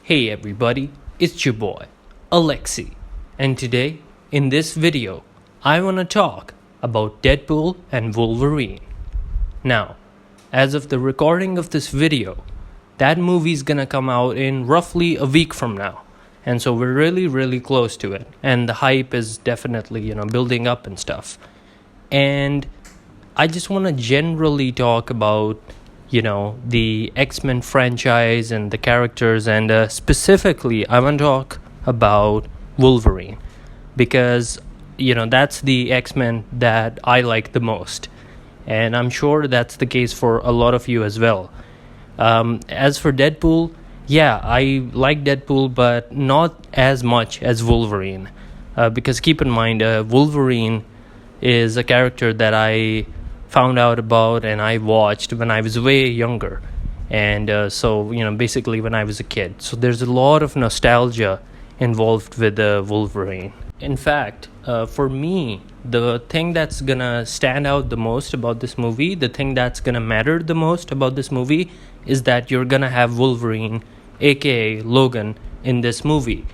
Hey everybody, it's your boy, Alexi, and today, in this video, I want to talk about Deadpool and Wolverine. Now, as of the recording of this video, that movie's gonna come out in roughly a week from now, and so we're really close to it, and the hype is definitely, building up and stuff. And I just want to generally talk about the X-Men franchise and the characters, and specifically I want to talk about Wolverine because that's the X-Men that I like the most, and I'm sure that's the case for a lot of you as well. As for Deadpool, yeah, I like Deadpool, but not as much as Wolverine, because keep in mind, Wolverine is a character that I found out about and I watched when I was way younger, and so basically when I was a kid. So there's a lot of nostalgia involved with Wolverine. In fact, for me, the thing that's gonna stand out the most about this movie, the thing that's gonna matter the most about this movie, is that you're gonna have Wolverine, aka Logan, in this movie.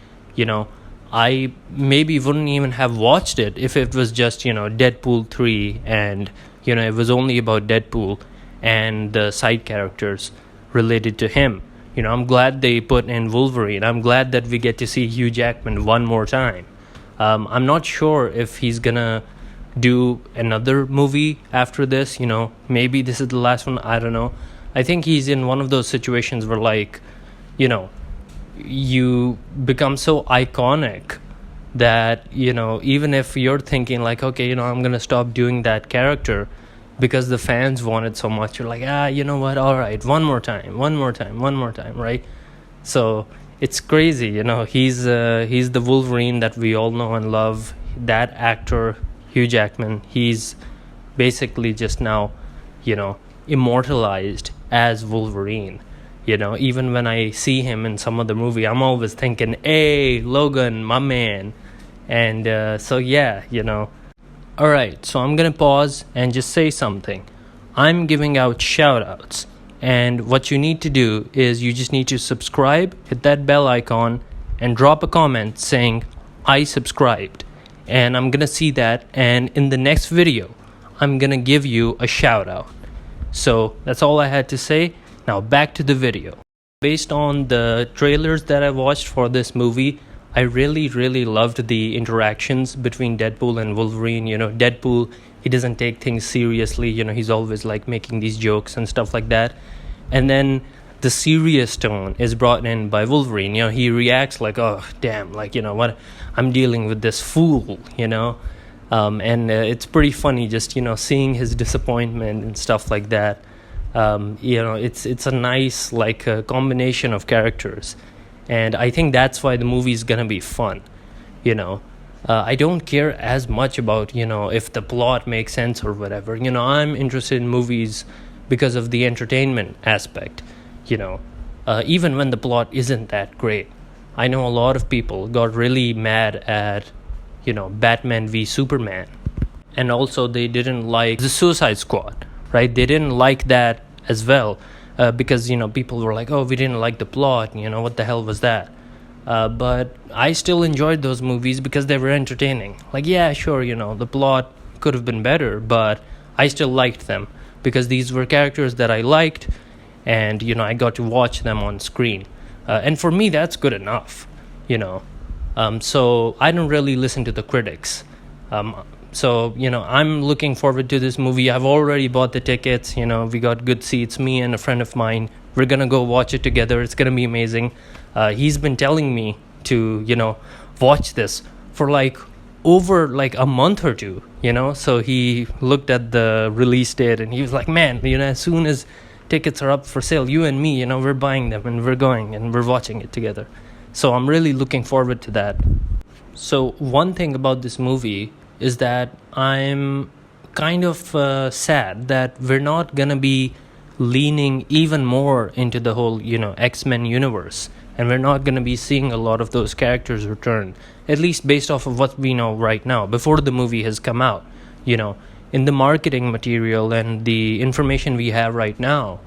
I maybe wouldn't even have watched it if it was just Deadpool 3 and it was only about Deadpool and the side characters related to him. I'm glad they put in Wolverine. I'm glad that we get to see Hugh Jackman one more time. I'm not sure if he's gonna do another movie after this. Maybe this is the last one. I don't know. I think he's in one of those situations where you become so iconic that even if you're thinking okay, I'm gonna stop doing that character because the fans want it so much, you're like, you know what, all right, one more time, right? So it's crazy. He's the Wolverine that we all know and love. That actor, Hugh Jackman, he's basically just now immortalized as Wolverine. Even when I see him in some other movie, I'm always thinking, hey, Logan, my man. And so yeah, Alright, so I'm gonna pause and just say something. I'm giving out shout-outs, and what you need to do is you just need to subscribe, hit that bell icon, and drop a comment saying, I subscribed. And I'm gonna see that, and in the next video, I'm gonna give you a shout-out. So that's all I had to say. Now back to the video. Based on the trailers that I watched for this movie, I really loved the interactions between Deadpool and Wolverine. Deadpool, he doesn't take things seriously. He's always making these jokes and stuff like that. And then the serious tone is brought in by Wolverine. He reacts like, oh, damn, what, I'm dealing with this fool, and it's pretty funny just, seeing his disappointment and stuff like that. It's a nice combination of characters, and I think that's why the movie's gonna be fun. I don't care as much about if the plot makes sense or whatever. I'm interested in movies because of the entertainment aspect. Even when the plot isn't that great. I know a lot of people got really mad at Batman v Superman, and also they didn't like the Suicide Squad, right? They didn't like that as well, because people were like, oh, we didn't like the plot, what the hell was that? But I still enjoyed those movies because they were entertaining. Yeah, sure, the plot could have been better, but I still liked them because these were characters that I liked, and I got to watch them on screen, and for me that's good enough. So I don't really listen to the critics. So, I'm looking forward to this movie. I've already bought the tickets. We got good seats. Me and a friend of mine, we're going to go watch it together. It's going to be amazing. He's been telling me to, watch this for over a month or two, So he looked at the release date and he was like, man, as soon as tickets are up for sale, you and me, we're buying them and we're going and we're watching it together. So I'm really looking forward to that. So one thing about this movie is that I'm kind of sad that we're not gonna be leaning even more into the whole X-Men universe, and we're not gonna be seeing a lot of those characters return, at least based off of what we know right now before the movie has come out. In the marketing material and the information we have right now,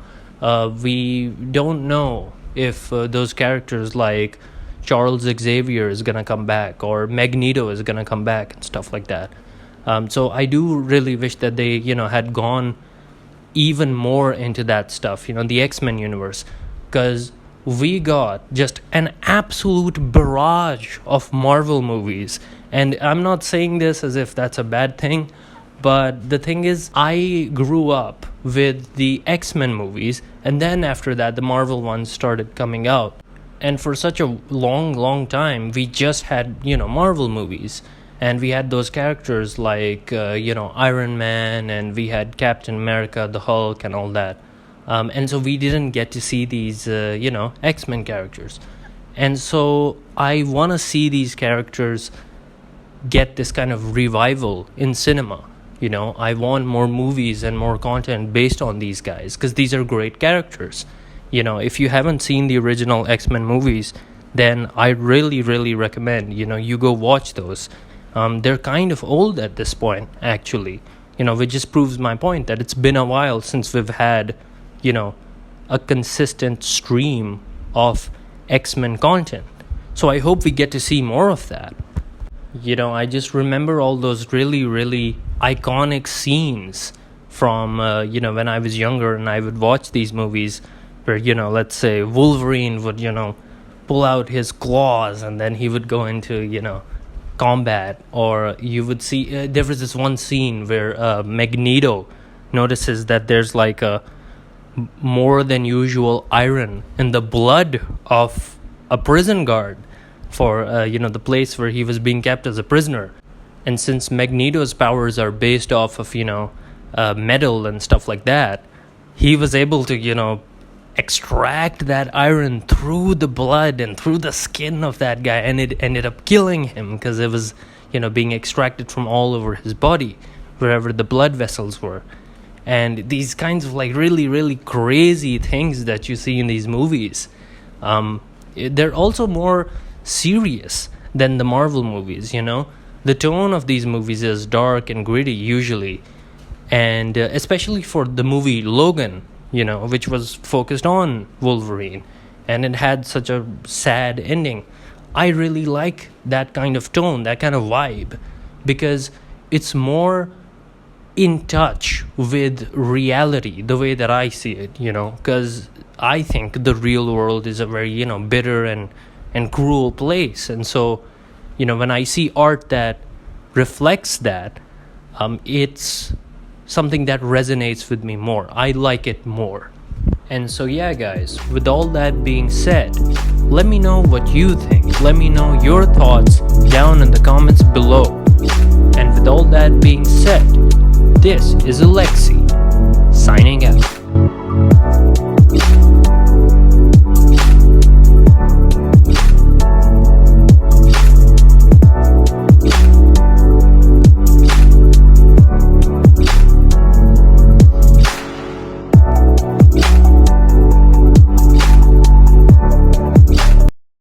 we don't know if those characters like Charles Xavier is gonna come back, or Magneto is gonna come back, and stuff like that. So I do really wish that they, had gone even more into that stuff, the X-Men universe, because we got just an absolute barrage of Marvel movies. And I'm not saying this as if that's a bad thing, but the thing is, I grew up with the X-Men movies, and then after that, the Marvel ones started coming out. And for such a long time, we just had, Marvel movies. And we had those characters like, Iron Man, and we had Captain America, the Hulk, and all that. And so we didn't get to see these, X-Men characters. And so I want to see these characters get this kind of revival in cinema. I want more movies and more content based on these guys, because these are great characters. If you haven't seen the original X-Men movies, then I really recommend, you go watch those. They're kind of old at this point, actually, which just proves my point that it's been a while since we've had, a consistent stream of X-Men content. So I hope we get to see more of that. I just remember all those really iconic scenes from, when I was younger and I would watch these movies where, let's say Wolverine would, pull out his claws and then he would go into, combat. Or you would see, there was this one scene where Magneto notices that there's like a more than usual iron in the blood of a prison guard for, the place where he was being kept as a prisoner. And since Magneto's powers are based off of, metal and stuff like that, he was able to, extract that iron through the blood and through the skin of that guy, and it ended up killing him because it was, being extracted from all over his body, wherever the blood vessels were. And these kinds of like really crazy things that you see in these movies, they're also more serious than the Marvel movies. The tone of these movies is dark and gritty usually, and especially for the movie Logan, which was focused on Wolverine, and it had such a sad ending. I really like that kind of tone, that kind of vibe, because it's more in touch with reality, the way that I see it, because I think the real world is a very, bitter and cruel place. And so, when I see art that reflects that, it's something that resonates with me more. I like it more. And so yeah, guys, with all that being said, let me know what you think. Let me know your thoughts down in the comments below. And with all that being said, this is Alexi, signing out.